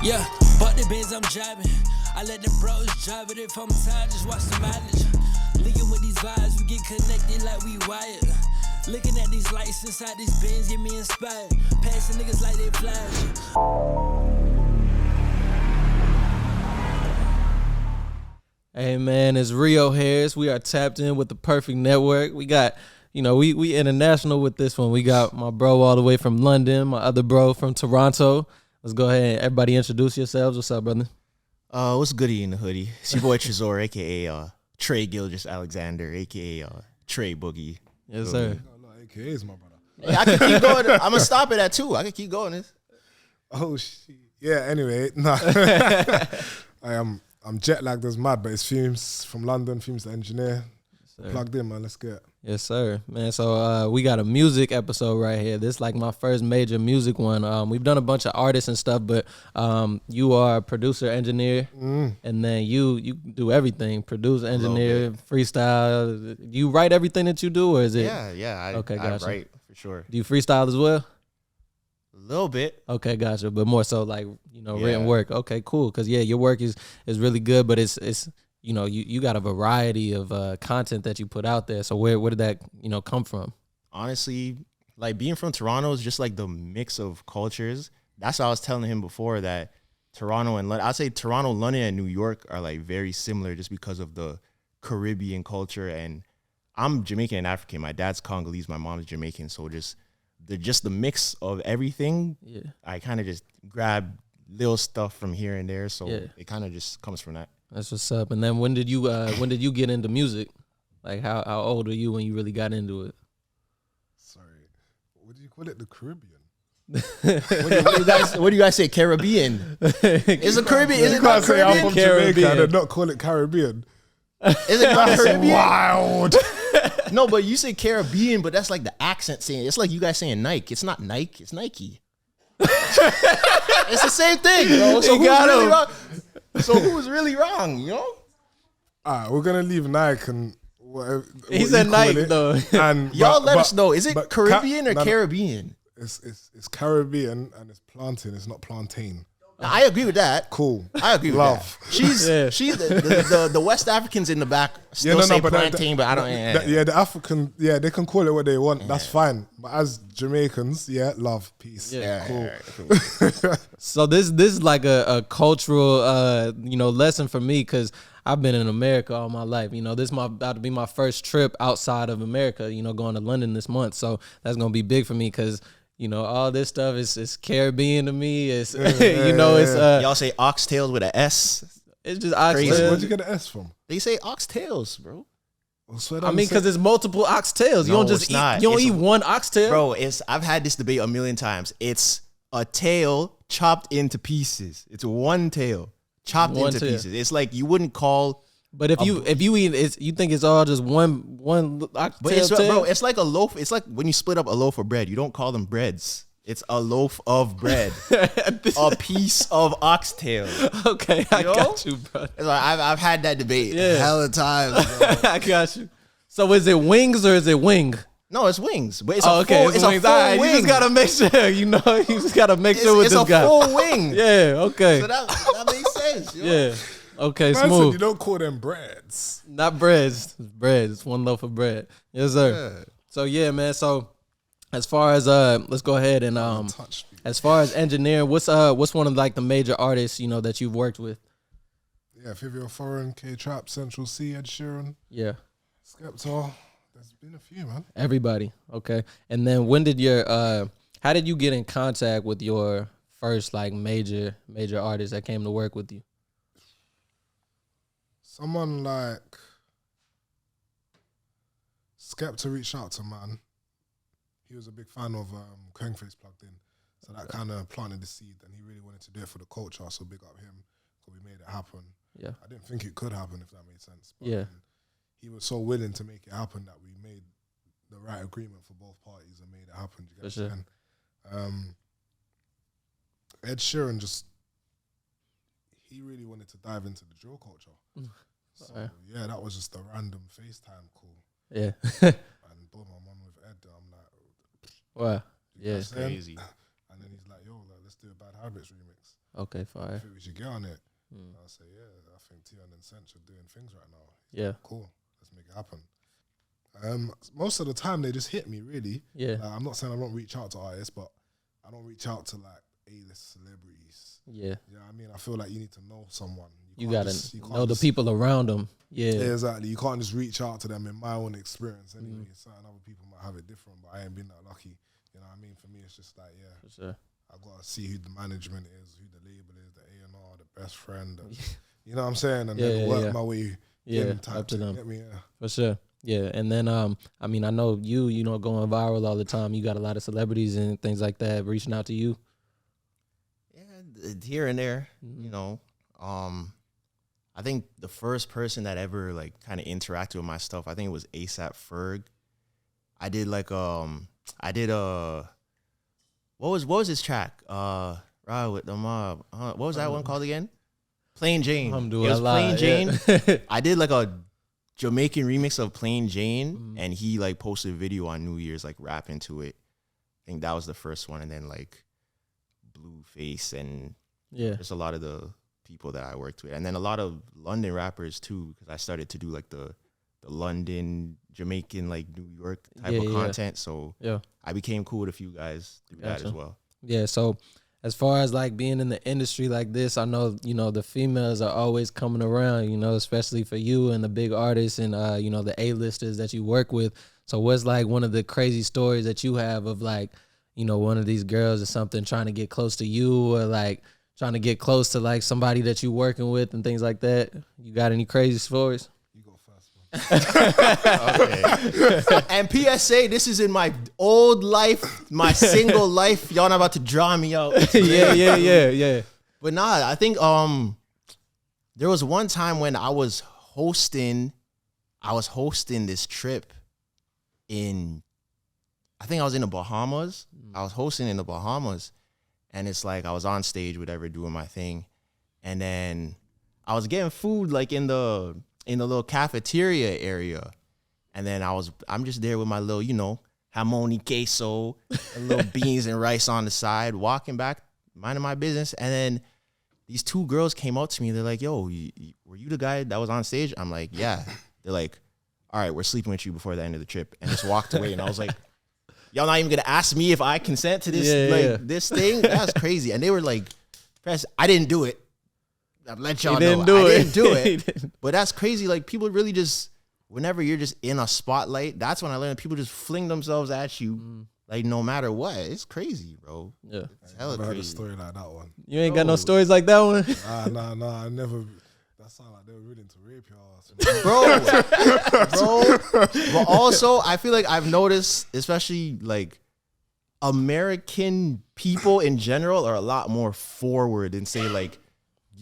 Yeah, fuck the Benz I'm driving. I let the bros drive it. If I'm tired, just watch the mileage. Linking with these vibes, we get connected like we wired. Looking at these lights inside these Benz, get me inspired. Passing niggas like they flash. Hey man, it's Rio Harris. We are tapped in with the perfect network. We got, we international with this one. We got my bro all the way from London, my other bro from Toronto. Let's go ahead and everybody introduce yourselves. What's up, brother? What's goody in the hoodie? It's your boy Tresor, aka Trey Gilgis Alexander, aka Trey Boogie. Yes, sir. No, AKA's my brother. Hey, I can keep going. I'm gonna stop it at 2. I can keep going. Oh shit. Yeah. Anyway, no. I'm jet lagged as mad, but it's Fumez from London. Fumez the engineer. Plugged in, man. Let's get it. Yes, sir, man. So we got a music episode right here. This is like my first major music one. We've done a bunch of artists and stuff, but you are a producer, engineer, and then you do everything: produce, engineer, freestyle. You write everything that you do, or is it? Yeah. Okay, gotcha. I write for sure. Do you freestyle as well? A little bit. Okay, gotcha. But more so like written work. Okay, cool. Because your work is really good, but it's you got a variety of content that you put out there. So where did that come from? Honestly, like being from Toronto is just like the mix of cultures. That's what I was telling him before, that Toronto and London, I'd say Toronto, London, and New York are like very similar just because of the Caribbean culture. And I'm Jamaican and African. My dad's Congolese, my mom's Jamaican. So just the mix of everything. Yeah, I kind of just grab little stuff from here and there. So it kind of just comes from that. That's what's up. And then when did you get into music? Like how old were you when you really got into it? Sorry, what do you call it? The Caribbean. What do you guys say? Caribbean? Is it Caribbean? Is it not Say I'm Caribbean? from Jamaica. I did not call it Caribbean. Is it not Caribbean? Wild. No, but you say Caribbean, but that's like the accent saying. It's like you guys saying Nike. It's not Nike. It's Nike. It's the same thing, bro. So who's really wrong? So who was really wrong, All right, we're gonna leave Nike and whatever. He said Nike though. And y'all let us know. Is it Caribbean or Caribbean? It's Caribbean and it's plantain. It's not plantain. Now, I agree with that. Cool. I agree with that. She's the West Africans in the back still say plantain, but I don't. The African, they can call it what they want. That's fine. But as Jamaicans, love, peace. Cool. So this is like a cultural lesson for me, because I've been in America all my life. This is about to be my first trip outside of America. Going to London this month, so that's gonna be big for me because. All this stuff is Caribbean to me. It's y'all say oxtails with an S. It's just oxtails. Where'd you get the S from? They say oxtails, bro. I mean, because it's multiple oxtails. You don't just eat. You don't eat one oxtail, bro. I've had this debate a million times. It's a tail chopped into pieces. It's one tail chopped into pieces. It's like you wouldn't call. But if you eat it, you think it's all just one oxtail. But bro, it's like a loaf. It's like when you split up a loaf of bread. You don't call them breads. It's a loaf of bread, a piece of oxtail. Okay, I got you, bro. Like, I've had that debate hella times. Bro. I got you. So is it wings or is it wing? No, it's wings. But it's it's a full wing. You just gotta make sure. You just gotta make sure with this guy. It's a full wing. Yeah. Okay. So that makes sense. Yeah. Okay, Man smooth. said you don't call them breads. Not breads. It's bread. It's one loaf of bread. Yes, sir. Yeah. So man. So as far as let's go ahead and as far as engineering, what's one of like the major artists that you've worked with? Yeah, if you're foreign, K-Trap, Central C, Ed Sheeran. Yeah. Skepta. There's been a few, man. Everybody. Okay. And then when did how did you get in contact with your first like major artist that came to work with you? Someone like Skepta reached out to man. He was a big fan of Blueface plugged in. So that kind of planted the seed, and he really wanted to do it for the culture, so big up him. So we made it happen. Yeah. I didn't think it could happen, if that made sense. But he was so willing to make it happen that we made the right agreement for both parties and made it happen. Do you get what I'm saying? Ed Sheeran he really wanted to dive into the drill culture. So that was just a random FaceTime call. Yeah. And boom, I'm on with Ed. I'm like, wow. Yeah, it's crazy. And then he's like, yo, let's do a Bad Habits remix. Okay, fire. I think we should get on it. I say, yeah, I think Tion and Sench are doing things right now. Yeah. Cool. Let's make it happen. Most of the time they just hit me, really. Yeah. Like, I'm not saying I don't reach out to artists, but I don't reach out to like A-list celebrities. Yeah. You know what I mean? I feel like you need to know someone. You can't gotta know the people around them. Yeah. Exactly. You can't just reach out to them in my own experience anyway. Certain other people might have it different, but I ain't been that lucky. You know what I mean? For me, it's just like, yeah. For sure. I gotta see who the management is, who the label is, the A&R, the best friend. You know what I'm saying? And then work my way up to them. Get me, yeah. For sure. Yeah. And then I mean, I know you know, going viral all the time. You got a lot of celebrities and things like that reaching out to you. Yeah, here and there, you know. I think the first person that ever like kind of interacted with my stuff, I think it was ASAP Ferg. I did like what was his track? Ride with the Mob. What was that one called again? Plain Jane. It was Plain Jane. Yeah. I did like a Jamaican remix of Plain Jane, and he like posted a video on New Year's like rapping to it. I think that was the first one, and then like Blueface and just a lot of the people that I worked with, and then a lot of London rappers too, because I started to do like the London, Jamaican, like New York type of content. So I became cool with a few guys through that as well. Yeah. So as far as like being in the industry like this, I know, you know, the females are always coming around, you know, especially for you and the big artists and, you know, the A-listers that you work with. So what's like one of the crazy stories that you have of like, you know, one of these girls or something trying to get close to you, or like trying to get close to like somebody that you working with and things like that? You got any crazy stories? You go first, man. Okay. And PSA, this is in my old life, my single life. Y'all not about to draw me out. Yeah. But nah, I think there was one time when I was hosting this trip I think I was in the Bahamas. I was hosting in the Bahamas, and it's like I was on stage, whatever, doing my thing, and then I was getting food like in the little cafeteria area, and then I'm just there with my little, you know, jamon y queso, a little beans and rice on the side, walking back, minding my business, and then these two girls came up to me. They're like, "Yo, were you the guy that was on stage?" I'm like, "Yeah." They're like, "All right, we're sleeping with you before the end of the trip," and just walked away. And I was like, "Y'all not even gonna ask me if I consent to this this thing?" That's crazy. And they were like, "Press, I didn't do it. I've let y'all know I didn't do it." But that's crazy. Like, people really just, whenever you're just in a spotlight, that's when I learned people just fling themselves at you, like no matter what. It's crazy, bro. Yeah, it's hella I heard crazy. a story like that one. You ain't got no stories like that one? Nah. I never. That sound like they were willing to rape your ass, bro. But also, I feel like I've noticed, especially like American people in general, are a lot more forward than say like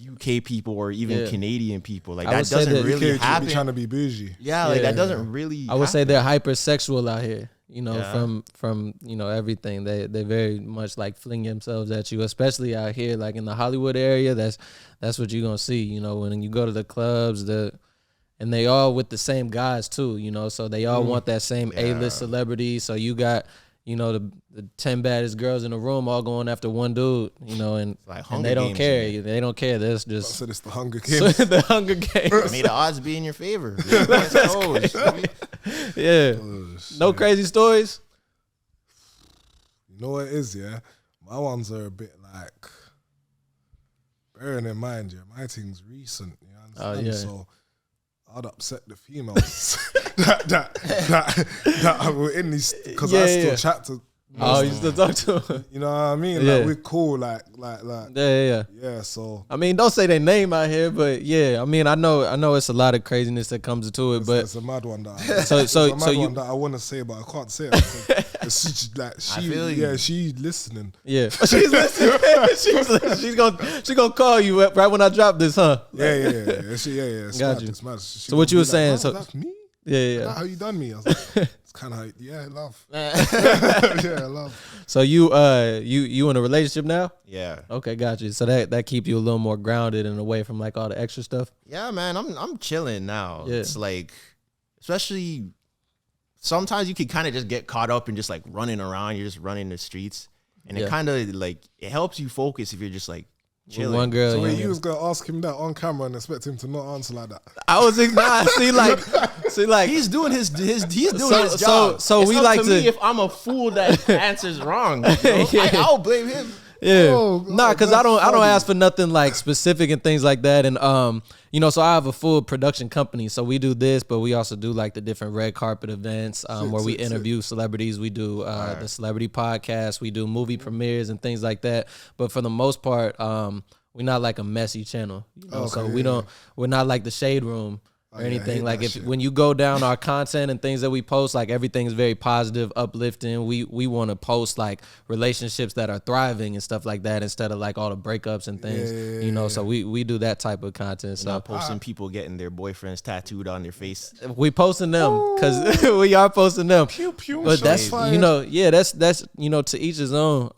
UK people or even Canadian people. Like, that doesn't really happen. Trying to be bougie. Yeah, like that doesn't really. I would say they're hypersexual out here. You know, from you know, everything. They very much like fling themselves at you, especially out here, like in the Hollywood area. That's what you're gonna see. You know, when you go to the clubs, and they all with the same guys too. You know, so they all want that same A-list celebrity. So you got, you know, the 10 baddest girls in the room all going after one dude, you know, and they don't care. Man. They don't care. That's just... So it's the Hunger Games. The Hunger Games. May the odds be in your favor. Yeah. No crazy stories? You know what it is, yeah? My ones are a bit like... Bearing in mind, my thing's recent, you understand? So I'd upset the females that were in these, because I still chat to. You still talk to them. You know what I mean? Like, we're cool, like. Yeah. So I mean, don't say their name out here, but yeah, I mean, I know it's a lot of craziness that comes into it, but it's a mad one that one that I want to say, but I can't say it. It's like she's listening. Yeah, she's listening. she's gonna call you right when I drop this, huh? Yeah. It's Got mad, you. It's mad. So what you were saying? So that's me. Yeah. How you done me? I was like, it's kind of love. Love. So you in a relationship now? Yeah. Okay, got you. So that keep you a little more grounded and away from like all the extra stuff. Yeah, man, I'm chilling now. Yeah. It's like, especially sometimes you can kind of just get caught up in just like running around. You're just running the streets, and it kind of like, it helps you focus if you're just like chilling. One girl. So yeah. you was gonna ask him that on camera and expect him to not answer like that. I was see like He's doing his his So- job. so It's we up like to to- me if I'm a fool that answers wrong. You know? Yeah. I'll blame him. Yeah, Oh, nah, because that's I don't funny. ask for nothing like specific and things like that. And so I have a full production company, so we do this, but we also do like the different red carpet events where we interview celebrities. We do the celebrity podcast, we do movie premieres and things like that. But for the most part, we're not like a messy channel, so we're not like the Shade Room. Or anything like when you go down our content and things that we post, like everything is very positive, uplifting. We want to post like relationships that are thriving and stuff like that instead of like all the breakups and things, So we do that type of content. So Not posting people getting their boyfriends tattooed on their face. we posting them because we are posting them. But that's that's to each his own.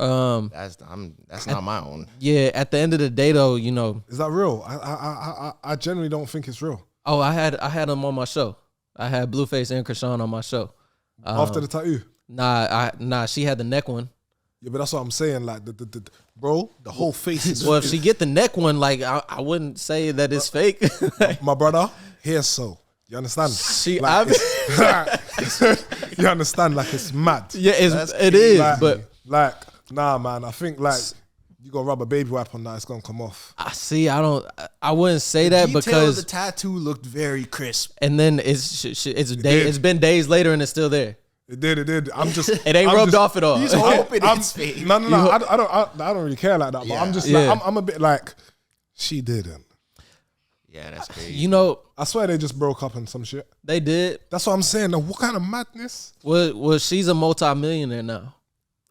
That's not my own. Yeah, at the end of the day though, Is that real? I generally don't think it's real. Oh, I had them on my show. I had Blueface and Krishan on my show. After the tattoo. Nah, she had the neck one. Yeah, but that's what I'm saying. Like the bro, the whole face is. Well, if she get the neck one, like I wouldn't say that it's fake. My brother, here so. You understand? You understand? Like it's mad. Yeah, it is. Like, But nah, man. I think like you gotta rub a baby wipe on that, it's gonna come off. I wouldn't say that because the tattoo looked very crisp. and then it's been days later and it's still there. It did. I'm just. It ain't rubbed off at all. He's hoping it's fake. No. I don't really care like that. But I'm just like I'm a bit like she didn't. Yeah, that's crazy. I swear they just broke up and some shit. They did. That's what I'm saying. Now, what kind of madness? Well, she's a multi-millionaire now,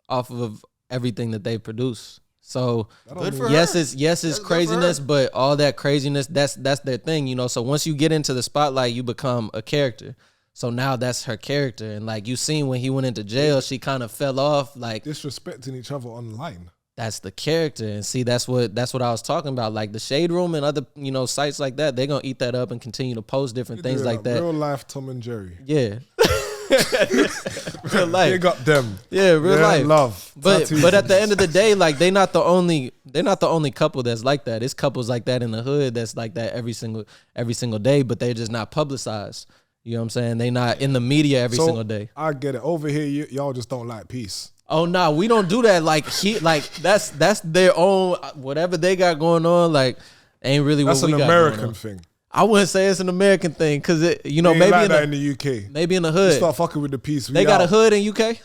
off of everything that they produce. So Good for yes, her. it's craziness, but all that craziness, that's their thing, So once you get into the spotlight, you become a character. So now that's her character, and like you seen when he went into jail, she kind of fell off. Like Disrespecting each other online. that's the character, and see that's what I was talking about. Like the Shade Room and other sites like that, they're gonna eat that up and continue to post different things like that. Real life Tom and Jerry. Yeah. Real life. Big up them. Yeah, real life. Love. But at the end of the day, like they're not the only couple that's like that. It's couples like that in the hood that's like that every single day, but they're just not publicized. You know what I'm saying? They not in the media every single day. I get it. Over here, y'all just don't like peace. Oh no, we don't do that. Like that's their own whatever they got going on. Like ain't really That's what we an got American going on. thing. I wouldn't say it's an American thing because They maybe ain't like in that in the UK. maybe in the You hood start fucking with the peace. they got a hood in UK.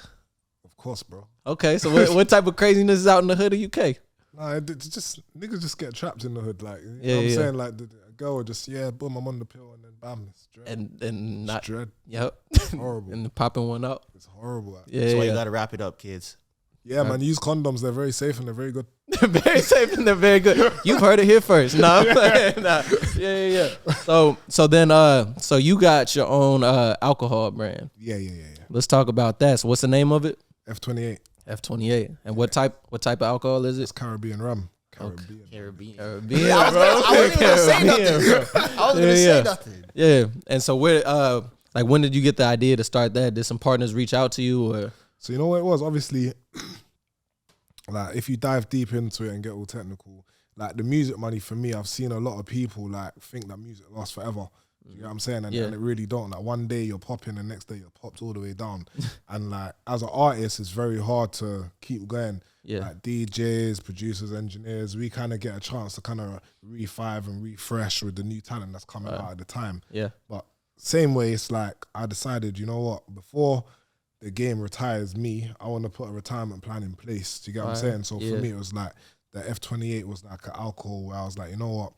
Of course, bro. Okay, so what type of craziness is out in the hood of UK? Nah, it's just niggas just get trapped in the hood. Like you know Yeah, what I'm yeah. saying, like the girl would just boom, I'm on the pill and then bam, it's dread. And not It's dread. yep Horrible. and popping one out. It's horrible. Yeah, That's why you yeah. gotta wrap it up, kids. Yeah, man. Use condoms. They're very safe and they're very good. Very safe and they're very good. You've heard it here first. No, I'm playing. Nah. Yeah. So then so you got your own alcohol brand. Yeah. Let's talk about that. So what's the name of it? F28. F28. And what type of alcohol is It's it? Caribbean rum. Caribbean. Caribbean, I wasn't gonna say nothing. I was gonna say nothing. Yeah. And so where like when did you get the idea to start that? Did some partners reach out to you or So you know what it was? Obviously, like if you dive deep into it and get all technical, like the music money for me, I've seen a lot of people like think that music lasts forever. You know what I'm saying? And it really don't. Like one day you're popping, the next day you're popped all the way down. And like as an artist, it's very hard to keep going. Yeah. Like DJs, producers, engineers, we kind of get a chance to kind of revive and refresh with the new talent that's coming out at the time. Yeah. But same way, it's like I decided, you know what, before the game retires me, I want to put a retirement plan in place. Do you get what I'm saying? So for me, it was like the F28 was like an alcohol where I was like, you know what,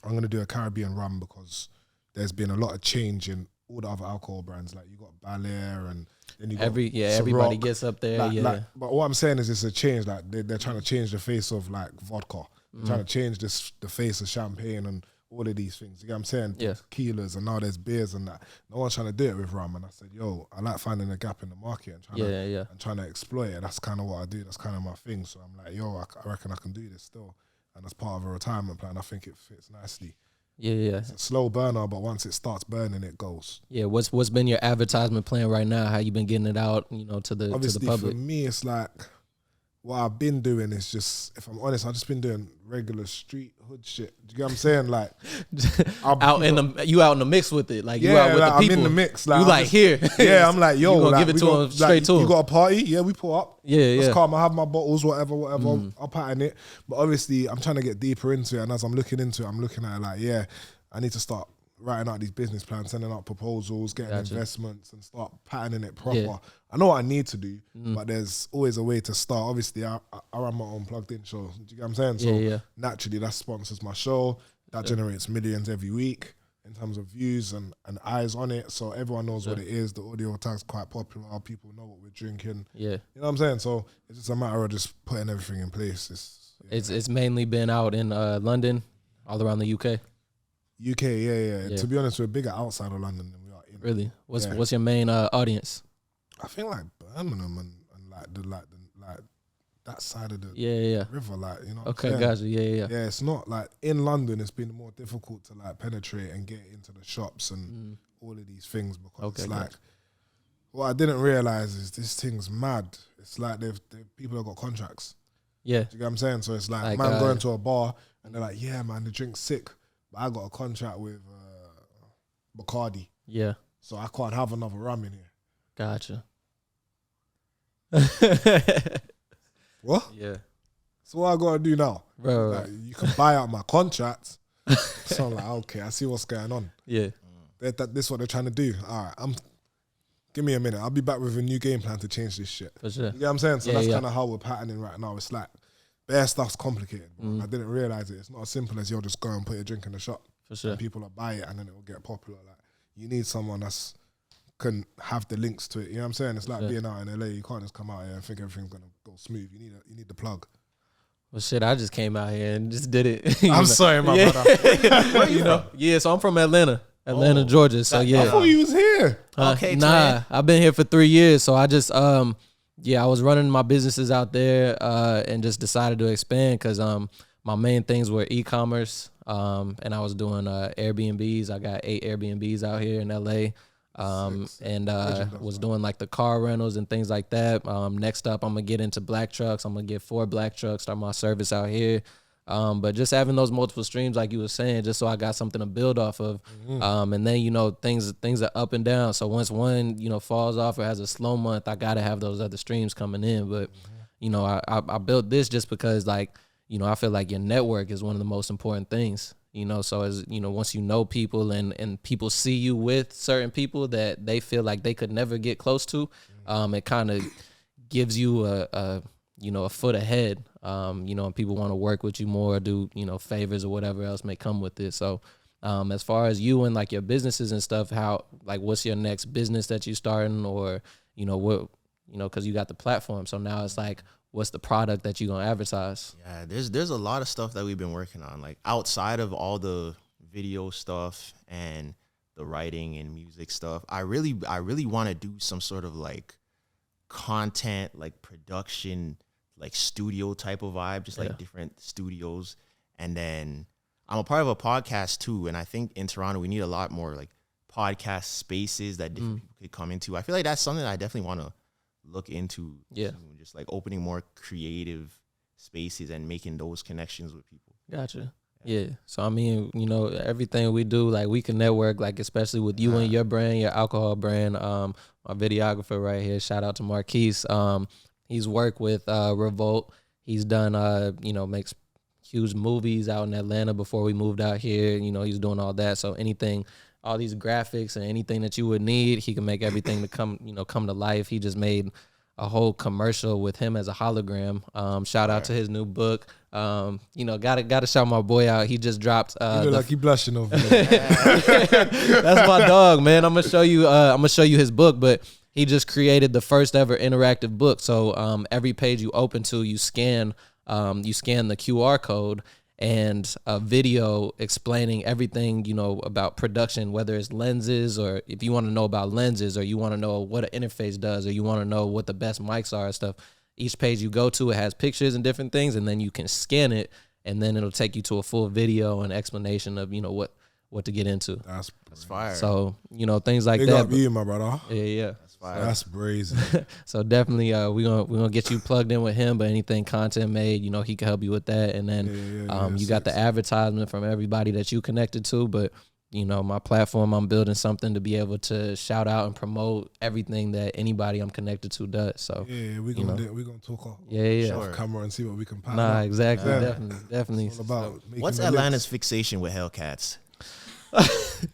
I'm going to do a Caribbean rum because there's been a lot of change in all the other alcohol brands. Like you got Balair and then you got everybody Ciroc. gets up there. But what I'm saying is it's a change. Like they're trying to change the face of like vodka. They're trying to change the face of champagne and all of these things. You get what I'm saying? Yeah. Tequilas and now there's beers and that. No one's trying to do it with rum. And I said, yo, I like finding a gap in the market and trying to exploit it. That's kind of what I do. That's kind of my thing. So I'm like, yo, I reckon I can do this still. And as part of a retirement plan, I think it fits nicely. Yeah. It's a slow burner, but once it starts burning, it goes. Yeah, what's been your advertisement plan right now? How you been getting it out, to the Obviously, public? for me, it's like what I've been doing is just, if I'm honest, I've just been doing regular street hood shit. Do you get what I'm saying? Like, you out in the mix with it, like you yeah, out with like, the people. I'm in the mix. Like, you like here? Yeah, I'm like, yo, you gonna like, give it to him straight to him. You got a party? Yeah, we pull up. Yeah, Let's yeah. calm. I have my bottles, whatever. I'll pattern it. But obviously, I'm trying to get deeper into it, and as I'm looking into it, I'm looking at it like, yeah, I need to start writing out these business plans, sending out proposals, getting investments, and start patterning it proper. Yeah. I know what I need to do, but there's always a way to start. Obviously, I run my own plugged in show. Do you get what I'm saying? So naturally, that sponsors my show. That generates millions every week in terms of views and eyes on it. So everyone knows what it is. The audio tag's quite popular. People know what we're drinking. Yeah. You know what I'm saying? So it's just a matter of just putting everything in place. It's mainly been out in London, all around the UK. UK, yeah. To be honest, we're bigger outside of London than we are in. Really? What's your main audience? I think like Birmingham and like that side of the river, like, you know. Okay, gotcha. Yeah. Yeah, it's not like in London. It's been more difficult to like penetrate and get into the shops and all of these things because it's like what I didn't realize is this thing's mad. It's like they've people have got contracts. Yeah, do you get what I'm saying? So it's like man going to a bar and they're like, yeah, man, the drink's sick. But I got a contract with Bacardi. Yeah. So I can't have another rum in here. Gotcha. What? Yeah. So what I got to do now? Bro, like, you can buy out my contract. So I'm like, okay, I see what's going on. Yeah. This is what they're trying to do. All right, give me a minute. I'll be back with a new game plan to change this shit. For sure. You get what I'm saying? So that's kind of how we're patterning right now. It's like, bare stuff's complicated. I didn't realize it. It's not as simple as you'll just go and put a drink in the shop. For sure. And people will buy it and then it will get popular. Like, you need someone that's can have the links to it. You know what I'm saying? It's like being out in LA. You can't just come out here and think everything's gonna go smooth. You need the plug. Well, shit, I just came out here and just did it. I'm sorry, my brother. Where you know? Yeah, so I'm from Atlanta, Georgia. So yeah. I thought you was here. Okay, nah, I've been here for 3 years. So I just I was running my businesses out there and just decided to expand because my main things were e-commerce and I was doing Airbnbs. I got 8 Airbnbs out here in LA. Was doing like the car rentals and things like that. Next up, I'm gonna get into black trucks. I'm gonna get 4 black trucks, start my service out here. But just having those multiple streams, like you were saying, just so I got something to build off of. And then, things are up and down. So once one, falls off or has a slow month, I gotta have those other streams coming in. But, I built this just because I feel like your network is one of the most important things. So as once you know people and people see you with certain people that they feel like they could never get close to, it kind of gives you a foot ahead. And people want to work with you more, do favors or whatever else may come with it. So as far as you and like your businesses and stuff, what's your next business that you starting, or what because you got the platform. So now it's like, what's the product that you're going to advertise? Yeah, there's a lot of stuff that we've been working on, like outside of all the video stuff and the writing and music stuff. I really want to do some sort of like content, like production, like studio type of vibe, just like different studios. And then I'm a part of a podcast too. And I think in Toronto, we need a lot more like podcast spaces that different people could come into. I feel like that's something that I definitely want to look into. Just like opening more creative spaces and making those connections with people. Gotcha. Yeah. So I mean, everything we do, like we can network, like especially with you and your brand, your alcohol brand. My videographer right here, shout out to Marquise. He's worked with Revolt. He's done makes huge movies out in Atlanta before we moved out here. He's doing all that. So anything, all these graphics and anything that you would need, he can make everything to come to life. He just made a whole commercial with him as a hologram. Shout out to his new book. Gotta shout my boy out. He just dropped. You look like he blushing over there. That's my dog, man. I'm gonna show you his book, but he just created the first ever interactive book. So every page you open to, you scan the QR code and a video explaining everything, about production, whether it's lenses, or if you want to know about lenses, or you want to know what an interface does, or you want to know what the best mics are and stuff. Each page you go to, it has pictures and different things, and then you can scan it, and then it'll take you to a full video and explanation of, what to get into. That's fire. So, you know, things like big that. up you, my brother. Yeah. That's fire. That's brazen. So definitely, we're gonna get you plugged in with him. But anything content made, you know, he can help you with that. And then, you got the advertisement from everybody that you connected to. But you know, my platform, I'm building something to be able to shout out and promote everything that anybody I'm connected to does. So yeah, we're gonna talk off camera and see what we can pass. Nah, exactly, definitely. It's all about what's Atlanta's fixation with Hellcats?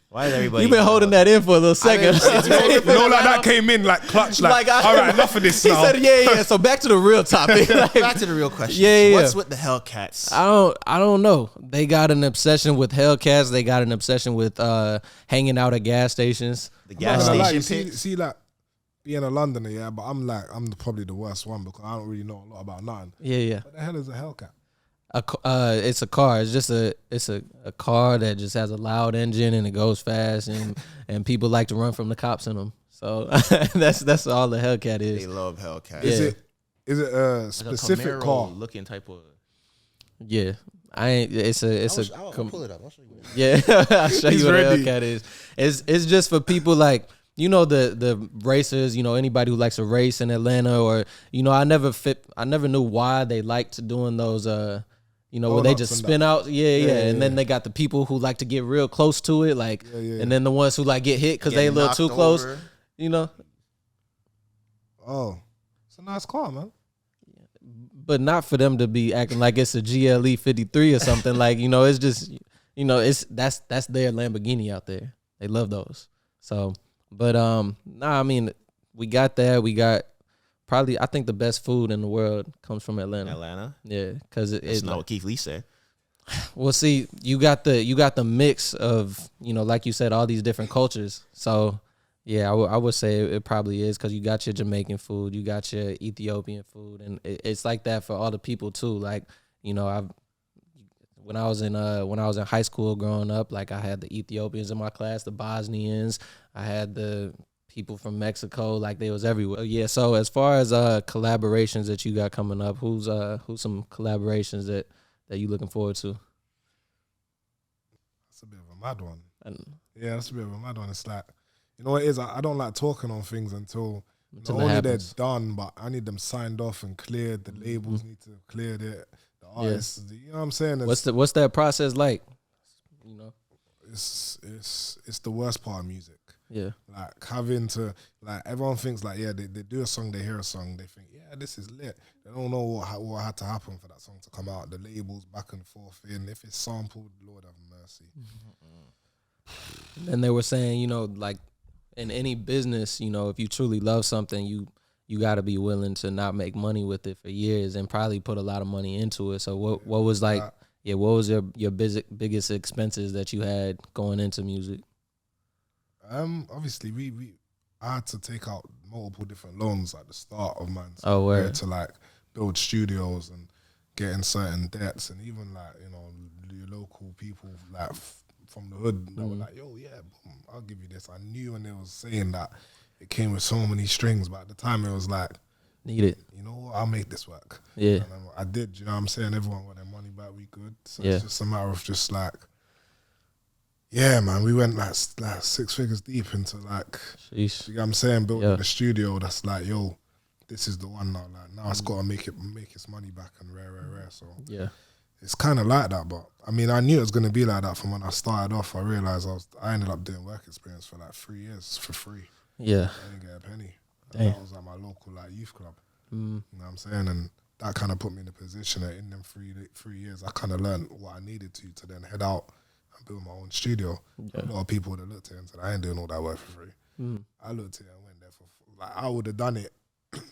Why is everybody? You've been holding that in for a little second. Like that came in like clutch. Like all right, enough of this. He now. said, yeah. So back to the real topic. Back to the real question. Yeah. What's with the Hellcats? I don't know. They got an obsession with Hellcats. They got an obsession with hanging out at gas stations. The gas station pits. See, like being a Londoner, yeah, but I'm probably the worst one because I don't really know a lot about nothing. Yeah. What the hell is a Hellcat? It's a car. It's just a car that just has a loud engine and it goes fast and people like to run from the cops in them. So that's all the Hellcat is. They love Hellcat. Yeah. Is it a specific Camaro car? looking type of? Yeah, it's I'll pull it up. I'll show you. Yeah, I'll show you what ready. a Hellcat is. It's just for people like, you know, the racers, you know, anybody who likes to race in Atlanta, or, you know, I never knew why they liked doing those you know, where they just spin out. Yeah. And then they got the people who like to get real close to it, like, and then the ones who like get hit because they a little too close, you know. Oh, it's a nice car, man. But not for them to be acting like it's a GLE 53 or something. Like, you know, it's just, you know, that's their Lamborghini out there. They love those. So, but I mean, we got that. We got probably, I think the best food in the world comes from Atlanta. Yeah, because it's not what Keith Lee said. Well, see, you got the mix of, you know, like you said, all these different cultures. So, yeah, I would say it probably is, because you got your Jamaican food, you got your Ethiopian food, and it's like that for all the people too. Like, you know, when I was in high school growing up, like I had the Ethiopians in my class, the Bosnians, I had the people from Mexico, like they was everywhere. Yeah. So as far as collaborations that you got coming up, who's some collaborations that you looking forward to? That's a bit of a mad one. Yeah, that's a bit of a mad one. It's like, you know what it is? I don't like talking on things until not only they're done, but I need them signed off and cleared. The labels need to clear the artists. Yeah. You know what I'm saying? What's that process like? You know, it's the worst part of music. Yeah, like having to, like, everyone thinks like, yeah, they do a song, they hear a song, they think, yeah, this is lit. They don't know what had to happen for that song to come out. The labels back and forth in. If it's sampled, Lord have mercy. And they were saying, you know, like in any business, you know, if you truly love something, you got to be willing to not make money with it for years and probably put a lot of money into it. So what was like, what was your biggest expenses that you had going into music? Obviously I had to take out multiple different loans at the start of mine. So where to like build studios and get in certain debts, and even like, you know, the local people like from the hood that were like, yo, yeah, boom, I'll give you this. I knew when they was saying that it came with so many strings, but at the time it was like, need it. You know what? I'll make this work. Yeah. And I did, you know what I'm saying? Everyone got their money back, we good. So it's just a matter of just like, yeah, man, we went like 6 figures deep into like, sheesh. You know what I'm saying, building a studio that's like, yo, this is the one now. Like now it's got to make its money back and rare. So yeah, it's kind of like that. But I mean, I knew it was going to be like that from when I started off. I realized I ended up doing work experience for like 3 years for free. Yeah. I didn't get a penny. That was like my local like youth club. You know what I'm saying? And that kind of put me in a position that in them 3 years, I kind of learned what I needed to then head out and build my own studio. A lot of people that looked at it and said, I ain't doing all that work for free. I looked at it and went there for, like, I would have done it.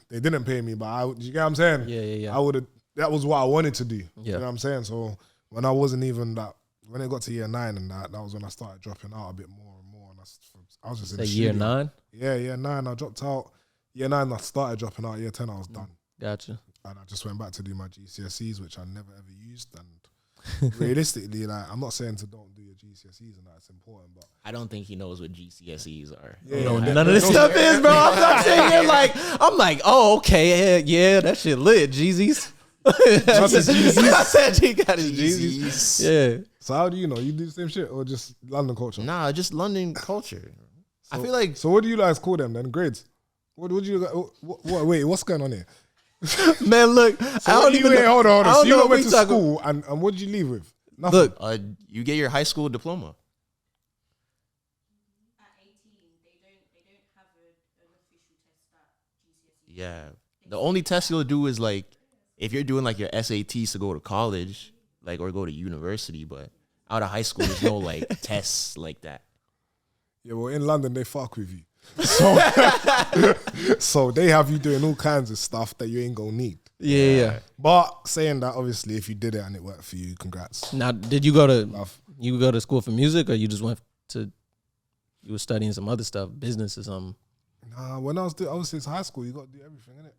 They didn't pay me, but you get what I'm saying? Yeah. I would have, that was what I wanted to do. Yeah. You know what I'm saying? So when I wasn't even that, when it got to year 9 and that was when I started dropping out a bit more and more. And I was just in the year studio. 9? Yeah, year 9, I dropped out. Year 9, I started dropping out. Year 10, I was done. Gotcha. And I just went back to do my GCSEs, which I never ever used. And realistically, like, I'm not saying to don't do your GCSEs and that's important, but I don't think he knows what GCSEs are. None of this stuff is, bro. I'm sitting here like, I'm like, oh, okay, yeah, that shit lit, Jeezys. That's his Jeezys. I said he got his Jeezys. Jeezys. Yeah. So how do you know? You do the same shit or just London culture? Nah, just London culture. I feel like So what do you guys call them then? Grades? What would you? Wait, what's going on here? Man, look, So I what don't do even you, know. hold on. I So don't you know lot went what to we talking- school and what did you leave with? Nothing. Look, you get your high school diploma. At 18, they don't have an official test at GCSE. Yeah. The only test you'll do is like if you're doing like your SATs to go to college, like or go to university, but out of high school there's no like tests like that. Yeah, well, in London, they fuck with you. So, so they have you doing all kinds of stuff that you ain't gonna need. yeah. But saying that, obviously, if you did it and it worked for you, congrats. Now, did you go to Love. school for music, or you just went to you were studying some other stuff, business or something? Nah, when I was in high school, you got to do everything, innit?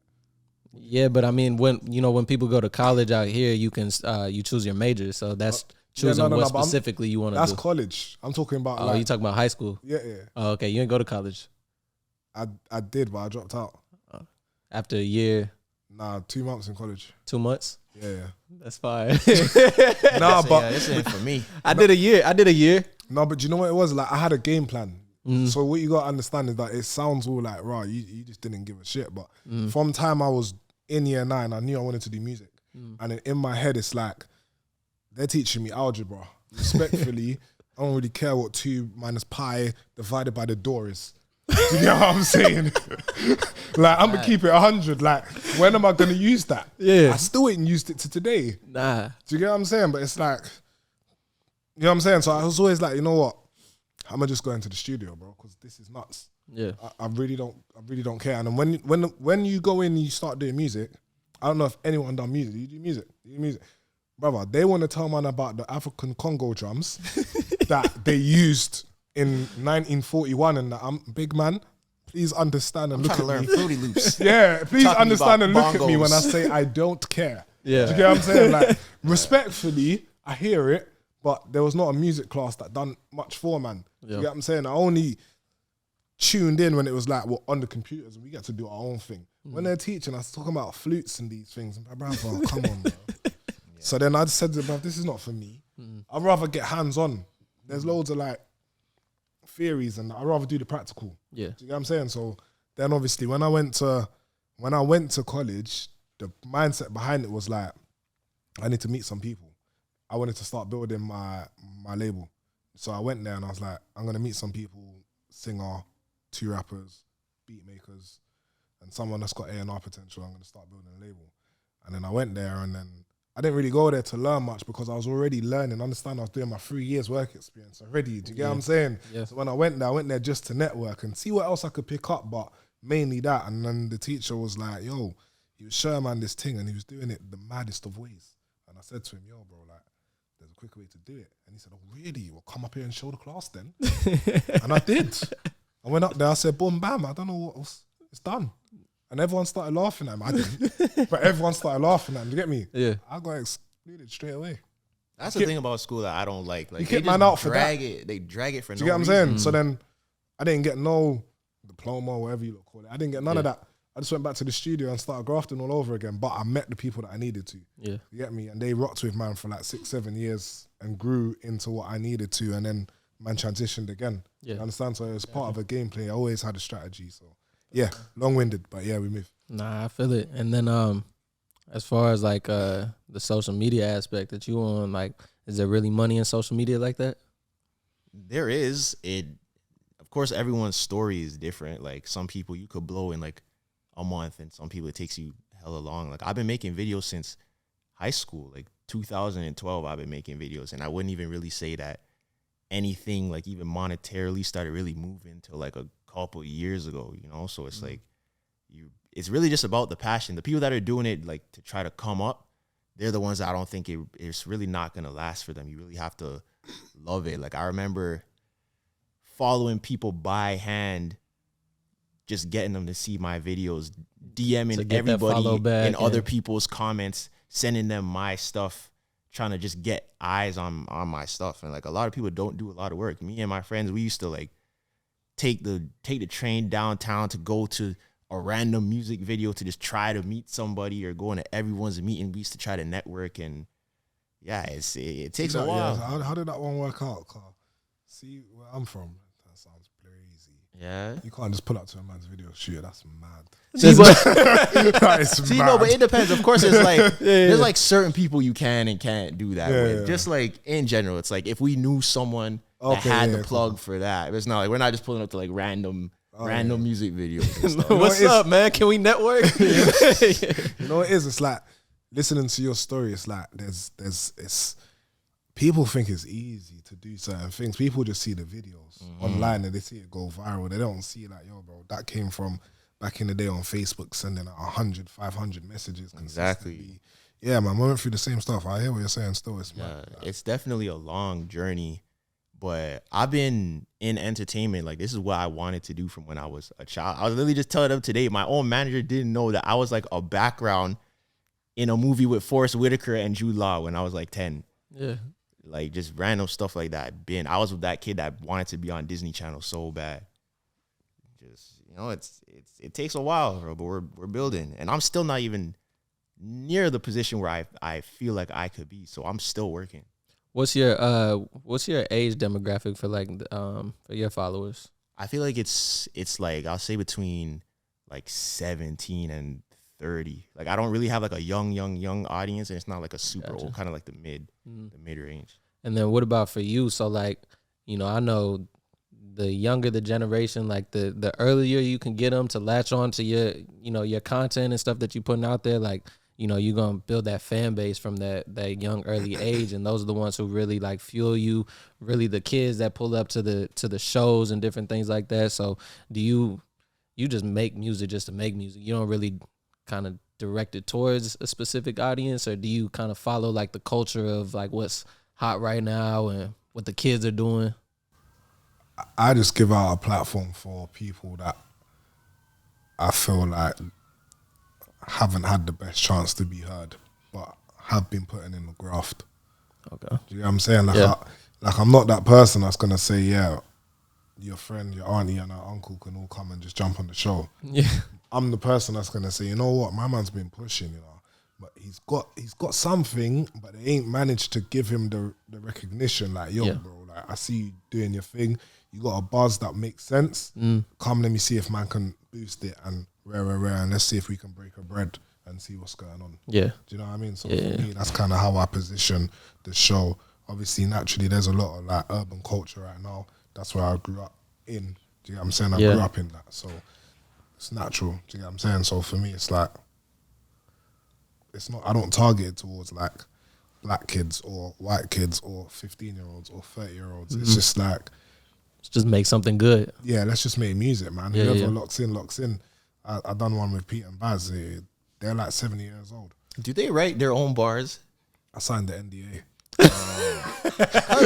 Yeah, but I mean, when people go to college out here, you can you choose your major, so that's choosing no, what but specifically you want to That's do. college. I'm talking about Oh, like, you talking about high school? yeah. Oh, okay, you didn't go to college I did, but I dropped out. after a year, Nah, 2 months in college. 2 months. Yeah. That's fine. Nah, Yeah, but this ain't for me. I did a year. no, but you know what it was? Like I had a game plan. Mm. So what you gotta understand is that it sounds all like, right, you just didn't give a shit. But Mm. from time I was in year 9, I knew I wanted to do music. Mm. And in my head, it's like they're teaching me algebra. Respectfully, I don't really care what 2 minus pi divided by the door is. Do you know what I'm saying? Like I'm gonna keep it 100. Like when am I gonna use that? Yeah. I still ain't used it to today. Nah. Do you get what I'm saying? But it's like, you know what I'm saying? So I was always like, you know what? I'm gonna just go into the studio, bro, because this is nuts. Yeah. I really don't care. And then when you go in and you start doing music, I don't know if anyone done music. You do music, brother. They want to tell man about the African Congo drums that they used in 1941, and that I'm big man. Please understand and I'm look trying to at learn me. Fruity Loops. Yeah, please Talking understand and about look at me when I bongos. say I don't care. Yeah. Do you get what I'm saying? Like, respectfully, I hear it, but there was not a music class that done much for man. Do Yeah. you get what I'm saying? I only tuned in when it was like, we're on the computers and we get to do our own thing. When they're teaching us talking about flutes and these things, and bro, come on, bro. So then I just said to them, this is not for me. I'd rather get hands on. There's loads of like theories and I'd rather do the practical. Yeah. Do you get what I'm saying? So then obviously when I went to college, the mindset behind it was like, I need to meet some people. I wanted to start building my label. So I went there and I was like, I'm gonna meet some people, singer, 2 rappers, beat makers, and someone that's got A&R potential. I'm gonna start building a label. And then I went there and then I didn't really go there to learn much because I was already learning. Understand, I was doing my 3 years work experience already. Do you get what I'm saying? Yeah. So when I went there just to network and see what else I could pick up, but mainly that. And then the teacher was like, yo, he was showing man this thing and he was doing it the maddest of ways. And I said to him, yo, bro, like, there's a quicker way to do it. And he said, oh, really? Well, come up here and show the class then. And I did. I went up there, I said, boom, bam, I don't know what else. It's done. And everyone started laughing at him. I didn't. But everyone started laughing at him. Do you get me? Yeah. I got excluded straight away. That's the thing about school that I don't like. Like You they kick just man out for drag it. They drag it for Do no you get what I'm reason. saying? So then I didn't get no diploma or whatever you look call it. I didn't get none of that. I just went back to the studio and started grafting all over again. But I met the people that I needed to. Yeah. You get me? And they rocked with man for like 6-7 years and grew into what I needed to. And then man transitioned again. Yeah. You understand? So it was part of a gameplay. I always had a strategy. So yeah, long-winded, but yeah, we move. Nah, I feel it. And then as far as like the social media aspect that you on, like, is there really money in social media like that? There is. Of course, everyone's story is different. Like some people you could blow in like a month, and some people it takes you hella long. Like I've been making videos since high school, like 2012. I've been making videos, and I wouldn't even really say that anything like even monetarily started really moving till like a couple of years ago. You know, so it's like it's really just about the passion. The people that are doing it like to try to come up, they're the ones that I don't think it's really not gonna last for them. You really have to love it. Like I remember following people by hand, just getting them to see my videos, To DMing get that follow everybody back, in other yeah. people's comments, sending them my stuff, trying to just get eyes on my stuff. And like a lot of people don't do a lot of work. Me and my friends, we used to like take the train downtown to go to a random music video to just try to meet somebody or going to everyone's meet and greets to try to network. And yeah, it takes a while. Yeah. How did that one work out, Carl? See where I'm from. That sounds crazy. Yeah. You can't just pull up to a man's video shoot. That's mad. See, See, no, but it depends. Of course, it's like there's like certain people you can and can't do that with. Yeah. Just like in general, it's like if we knew someone that had the plug for that, it's not like we're not just pulling up to like random music videos. And stuff. What's up, man? Can we network? You know what it is? It's like listening to your story. It's like it's people think it's easy to do certain things. People just see the videos online and they see it go viral. They don't see like, yo, bro, that came from back in the day on Facebook, sending out 100, 500 messages. Exactly. Yeah, man, I went through the same stuff. I hear what you're saying still. It's definitely a long journey, but I've been in entertainment. Like, this is what I wanted to do from when I was a child. I was literally just telling them today, my own manager didn't know that I was like a background in a movie with Forrest Whitaker and Jude Law when I was like 10. Yeah. Like, just random stuff like that. I was with that kid that wanted to be on Disney Channel so bad. Just, you know, it takes a while, bro, but we're building. And I'm still not even near the position where I feel like I could be. So I'm still working. What's your age demographic for like for your followers? I feel like it's like, I'll say between like 17 and 30. Like, I don't really have like a young audience, and it's not like a super old, kind of like the mid range. And then what about for you? So like, you know, I know the younger the generation, like the earlier you can get them to latch on to your, you know, your content and stuff that you're putting out there, like, you know, you're going to build that fan base from that young early age. And those are the ones who really like fuel you, really the kids that pull up to the shows and different things like that. So do you just make music just to make music? You don't really kind of direct it towards a specific audience, or do you kind of follow like the culture of like what's hot right now and what the kids are doing? I just give out a platform for people that I feel like haven't had the best chance to be heard, but have been putting in the graft. Okay. Do you know what I'm saying? Like, I'm not that person that's going to say, yeah, your friend, your auntie and our uncle can all come and just jump on the show. Yeah. I'm the person that's going to say, you know what, my man's been pushing, you know, but he's got something, but they ain't managed to give him the recognition. Like, yo, bro, like, I see you doing your thing. You got a buzz that makes sense. Come, let me see if man can boost it and rare, and let's see if we can break a bread and see what's going on. Yeah. Do you know what I mean? So for me, that's kind of how I position the show. Obviously, naturally, there's a lot of like urban culture right now. That's where I grew up in. Do you know what I'm saying? I grew up in that. So it's natural. Do you know what I'm saying? So for me, it's like, it's not, I don't target it towards like black kids or white kids or 15-year-olds or 30-year-olds. It's just like, just make something good. Yeah, let's just make music, man. Whoever locks in. I done one with Pete and Baz. They're like 70 years old. Do they write their own bars? I signed the NDA.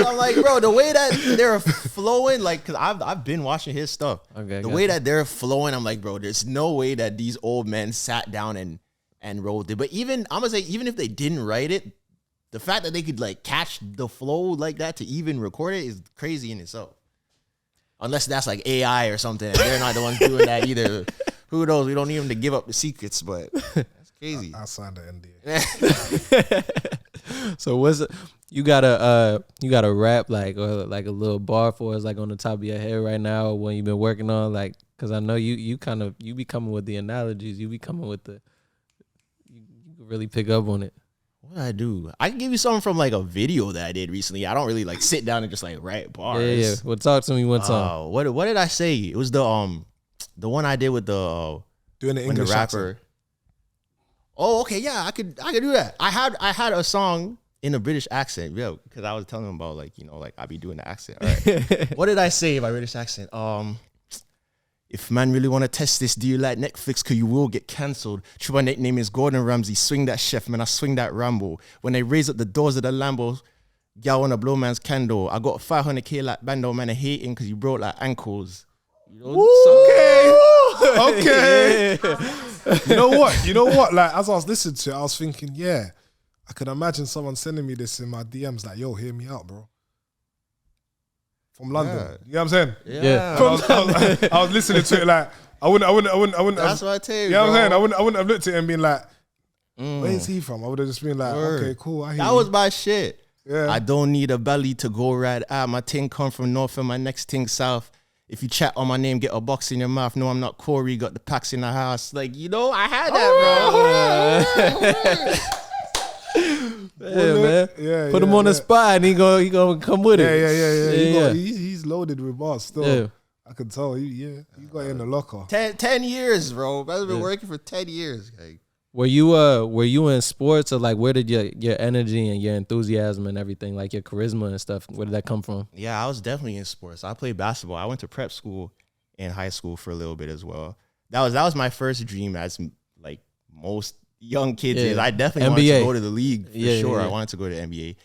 I'm like, bro, the way that they're flowing, like, cause I've been watching his stuff. Okay, the way that they're flowing, I'm like, bro, there's no way that these old men sat down and wrote it. But even, I'm gonna say, even if they didn't write it, the fact that they could like catch the flow like that to even record it is crazy in itself. Unless that's like AI or something, and they're not the ones doing that either. Who knows? We don't need them to give up the secrets, but that's crazy. I signed the NDA. So what's it? You got a rap like or like a little bar for us like on the top of your head right now when you've been working on, like, because I know you be coming with the analogies, you be coming with you really pick up on it. What did I do? I can give you something from like a video that I did recently. I don't really like sit down and just like write bars. Yeah. Well, talk to me one time. What did I say? It was the one I did with the doing the English rapper. Accent. Oh, okay, yeah, I could do that. I had a song in a British accent, yeah, because I was telling him about like, you know, like I be doing the accent. All right. What did I say in my British accent? If man really want to test this, do you like Netflix? Cause you will get cancelled. True, my nickname is Gordon Ramsay. Swing that chef, man, I swing that Rambo. When they raise up the doors of the Lambo, y'all wanna blow man's candle. I got 500K like Bando, man, I hating cause you broke like ankles. You know, okay. You know what? Like, as I was listening to it, I was thinking, yeah, I could imagine someone sending me this in my DMs like, yo, hear me out, bro. From London. You know what I'm saying? Yeah. I was listening to it like, I wouldn't. That's what I tell you. Yeah, I'm bro. saying I wouldn't have looked at it and been like, where is he from? I would have just been like, okay, cool. I hear That you. was my shit. Yeah. I don't need a belly to go right. My thing come from north and my next thing south. If you chat on my name, get a box in your mouth. No, I'm not Corey. Got the packs in the house. Like, you know, I had that, bro. Yeah, man. Yeah, Put him on the spot and he gonna come with Yeah, it. yeah. He's loaded with bars still. Yeah. I can tell. He got it in the locker. 10 years, bro. I've been working for 10 years. Like, Were you in sports, or like where did your energy and your enthusiasm and everything, like your charisma and stuff, where did that come from? yeah, I was definitely in sports. I played basketball. I went to prep school in high school for a little bit as well. That was my first dream, as like most young kids is. I definitely wanted to go to the league for sure. Yeah. I wanted to go to the NBA.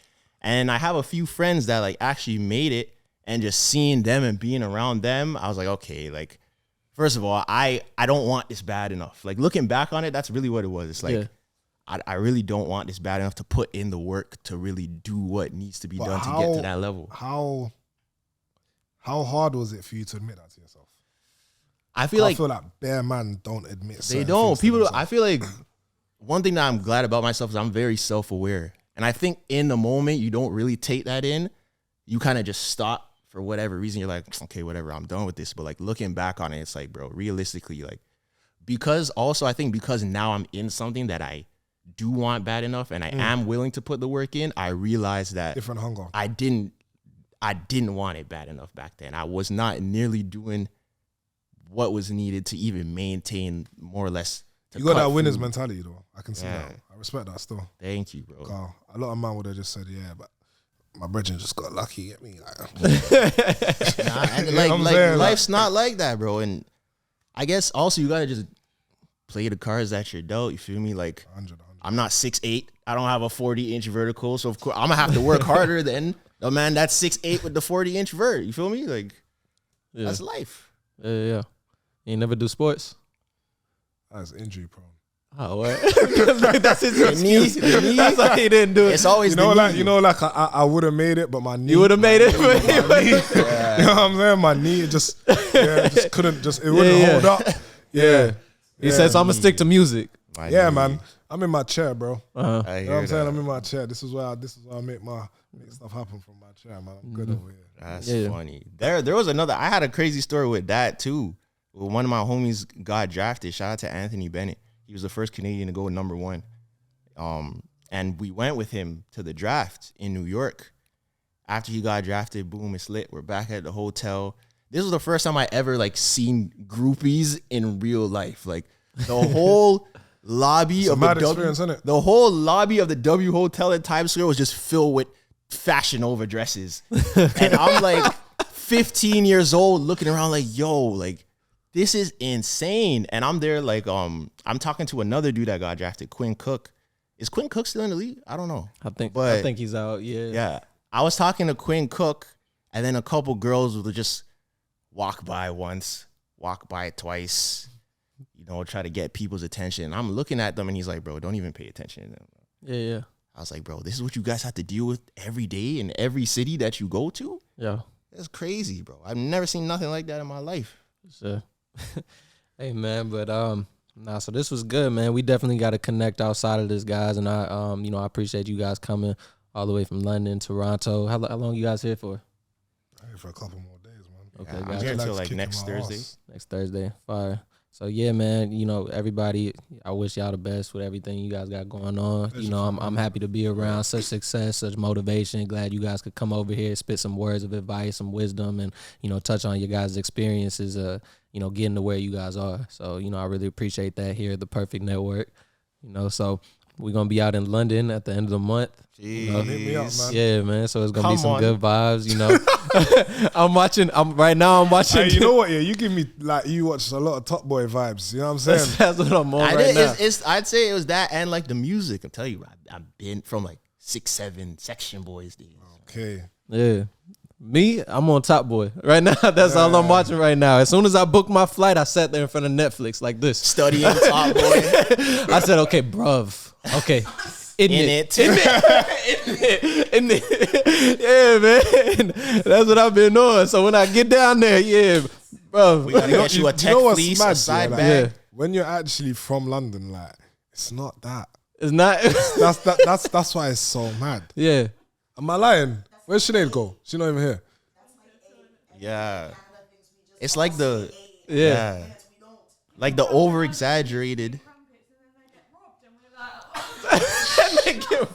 And I have a few friends that like actually made it, and just seeing them and being around them, I was like, okay, like, first of all, I don't want this bad enough. Like, looking back on it, that's really what it was. It's like, I really don't want this bad enough to put in the work to really do what needs to be done to get to that level. How hard was it for you to admit that to yourself? I feel like bare man don't admit they don't. People, I feel like one thing that I'm glad about myself is I'm very self-aware. And I think in the moment, you don't really take that in. You kind of just stop for whatever reason. You're like, okay, whatever, I'm done with this. But like looking back on it, it's like, bro, realistically, like, because now I'm in something that I do want bad enough and I am willing to put the work in, I realized that different hunger. I didn't want it bad enough back then. I was not nearly doing what was needed to even maintain more or less. You got that winner's mentality though. I can see that. I respect that still. Thank you, bro. Carl, a lot of man would have just said, yeah, but my brethren just got lucky. Get me. Life's not like that, bro. And I guess also you gotta just play the cards that you're dealt. You feel me? Like 100. I'm not 6'8". I don't have a 40-inch vertical, so of course I'm gonna have to work harder than the man that's 6'8" with the 40-inch vert. You feel me? Like that's life. Yeah. You never do sports? That's injury prone. Oh, what? Like, that's his excuse. That's why he didn't do it. It's always I would have made it, but my knee. You would have made it. You know what I'm saying? My knee just couldn't. It wouldn't hold up. Yeah. He said, so I'm gonna stick to music. Man. I'm in my chair, bro. I You know hear what I'm saying? that. I'm in my chair. This is where I make stuff happen from my chair, man. I'm good over here. That's funny. There was another. I had a crazy story with that too. One of my homies got drafted. Shout out to Anthony Bennett. He was the first Canadian to go #1. And we went with him to the draft in New York. After he got drafted, boom, it's lit. We're back at the hotel. This was the first time I ever like seen groupies in real life. Like the whole lobby of the the whole lobby of the W Hotel at Times Square was just filled with Fashion Nova dresses. And I'm like 15 years old looking around like, yo, like, this is insane. And I'm there like, I'm talking to another dude that got drafted, Quinn Cook. Is Quinn Cook still in the league? I don't know. I think he's out. Yeah. I was talking to Quinn Cook, and then a couple girls would just walk by once, walk by twice, try to get people's attention. I'm looking at them, and he's like, bro, don't even pay attention. Yeah. I was like, bro, this is what you guys have to deal with every day in every city that you go to? Yeah. That's crazy, bro. I've never seen nothing like that in my life. Sure. Hey, man, but so this was good, man. We definitely got to connect outside of this, guys, and I appreciate you guys coming all the way from London, Toronto. How long you guys here for? I'm here for a couple more days, man. Okay, I'm here until like next Thursday. Next Thursday, fire. So yeah, man. Everybody, I wish y'all the best with everything you guys got going on. I'm happy to be around such success, such motivation. Glad you guys could come over here, spit some words of advice, some wisdom, and touch on your guys' experiences. Getting to where you guys are. So I really appreciate that here at the Perfect Network. So we're gonna be out in London at the end of the month. Hit me up, man. Yeah, man. So it's gonna be some good vibes. I'm watching. Right now I'm watching. Hey, you know what? Yeah, you give me you watch a lot of Top Boy vibes. You know what I'm saying? That's what I'm on right now. I'd say it was that and like the music. I'm telling you, I've been from like 6-7 Section Boys days. Okay. Yeah. Me, I'm on Top Boy right now. That's all I'm watching right now. As soon as I booked my flight, I sat there in front of Netflix like this, studying Top Boy. I said, "Okay, bruv. Okay, in it. Yeah, man. That's what I've been on. So when I get down there, yeah, bro. We gotta get you a tech fleece, a side like, bag. when you're actually from London, like it's not that. It's not. That's why it's so mad. Yeah. Am I lying? Where'd Sinead go? She's not even here. Yeah. It's like the Yeah. like the over exaggerated.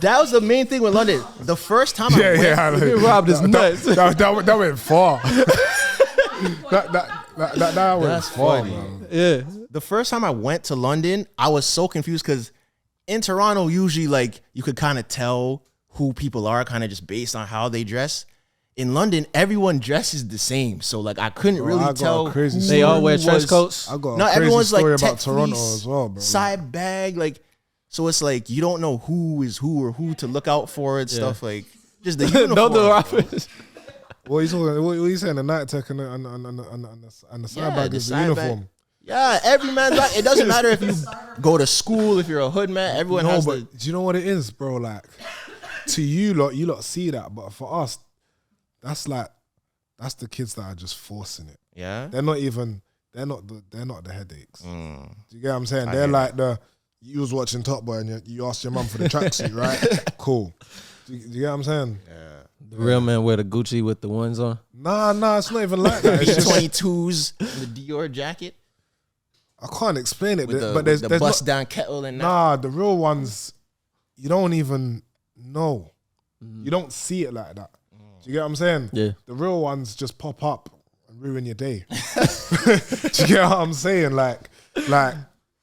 That was the main thing with London. The first time I went, Getting robbed is nuts. That went far. that went That's far, funny. man. Yeah. the first time I went to London, I was so confused because in Toronto, usually like you could kind of tell who people are kind of just based on how they dress. In London, everyone dresses the same, so like I couldn't really tell. They all wear trench coats. I got a No, crazy everyone's story like about tech Toronto fleece, as well, bro. side bag, like so it's like you don't know who is who or who to look out for and stuff like just the uniform. Don't do rappers. What are you talking? What are you saying? The night tech and the side bag the is the side uniform. bag. Yeah, every man's like, it doesn't matter if you go to school, if you're a hood man, everyone No, has but do you know what it is, bro? Like to you lot see that, but for us, that's the kids that are just forcing it. yeah. They're not the headaches. Mm. Do you get what I'm saying? They're like you was watching Top Boy and you asked your mum for the tracksuit, right? Cool. Do you get what I'm saying? The real man wear the Gucci with the ones on. Nah, it's not even like that. It's just, B22s, the Dior jacket I can't explain it, with but there's the not, bust down kettle and that. nah, the real ones, you don't even know. You don't see it like that. Do you get what I'm saying? Yeah. The real ones just pop up and ruin your day. Do you get what I'm saying? Like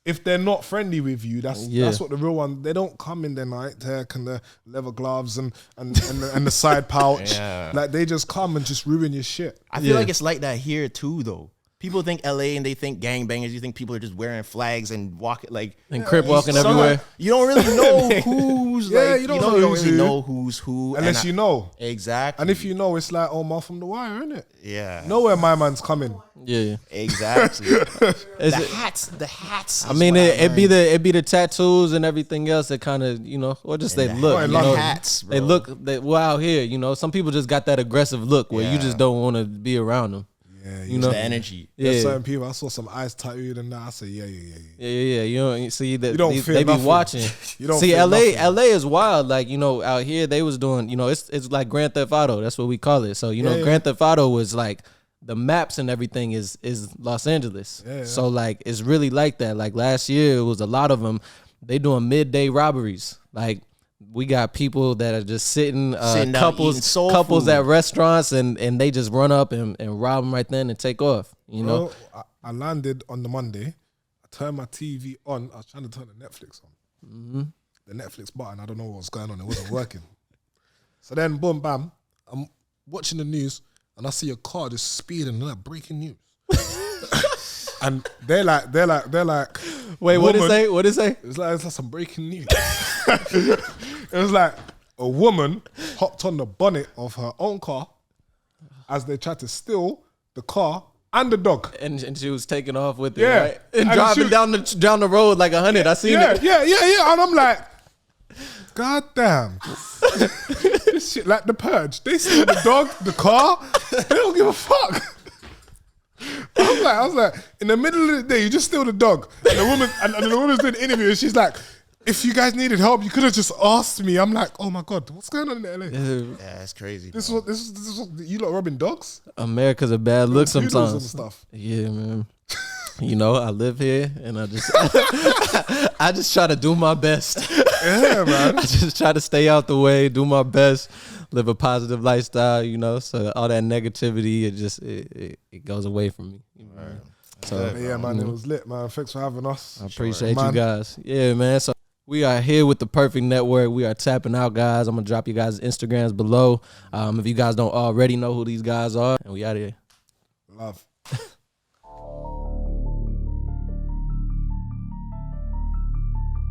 if they're not friendly with you, that's what the real one. They don't come in their night tech and the leather gloves and the side pouch. Yeah. Like they just come and just ruin your shit. I feel like it's like that here too, though. People think LA and they think gangbangers. You think people are just wearing flags and walking like And crip walking some- everywhere. You don't really know who's like. you You don't don't know really who. know who's who Unless and you know. exactly. And if you know, it's like Omar from The Wire, innit? yeah, Know where my man's coming. Yeah. exactly. Is the it- hats. I mean, it'd be the tattoos and everything else that kind of, or just they look. the You know, hats, bro. they look. We're out here. Some people just got that aggressive look where you just don't want to be around them. Yeah, You know, the energy. There's yeah, certain people. I saw some eyes tattooed and that. I said, yeah. yeah. You don't see that. You don't they feel be nothing. watching. You don't see feel LA. nothing. LA is wild. Like out here they was doing. It's like Grand Theft Auto. That's what we call it. So Grand Theft Auto was like the maps and everything is Los Angeles. Yeah. So like it's really like that. Like last year it was a lot of them. They doing midday robberies. Like we got people that are just sitting Sitting down eating soul couples food. at restaurants and they just run up and rob them right then and take off. Bro, I landed on the Monday. I turned my TV on. I was trying to turn the Netflix on. Mm-hmm. The Netflix button, I don't know what was going on. It wasn't working. So then, boom, bam. I'm watching the news and I see a car just speeding and like breaking news. And they're like, Wait, what woman- did it say? It's like some breaking news. It was like a woman hopped on the bonnet of her own car as they tried to steal the car and the dog. And she was taking off with it, Yeah. right? And And driving she- down the road like 100. I seen it. Yeah. And I'm like, God damn. This shit like The Purge. They steal the dog, the car. They don't give a fuck. I was like, in the middle of the day, you just steal the dog. And the woman's doing the interview and she's like, if you guys needed help, you could have just asked me. I'm like, oh my God, what's going on in LA? Yeah, that's crazy. This is what you lot robbing dogs? America's a bad look Poodles sometimes. and stuff. Yeah, man. I live here and I just I just try to do my best. Yeah, man. I just try to stay out the way, do my best, live a positive lifestyle, so all that negativity it goes away from me. So But yeah, man, it was lit, man. Thanks for having us. I appreciate you Man. guys. Yeah, man. So we are here with the Perfect Network. We are tapping out, guys. I'm gonna drop you guys' Instagrams below. If you guys don't already know who these guys are, and we out of here. Love.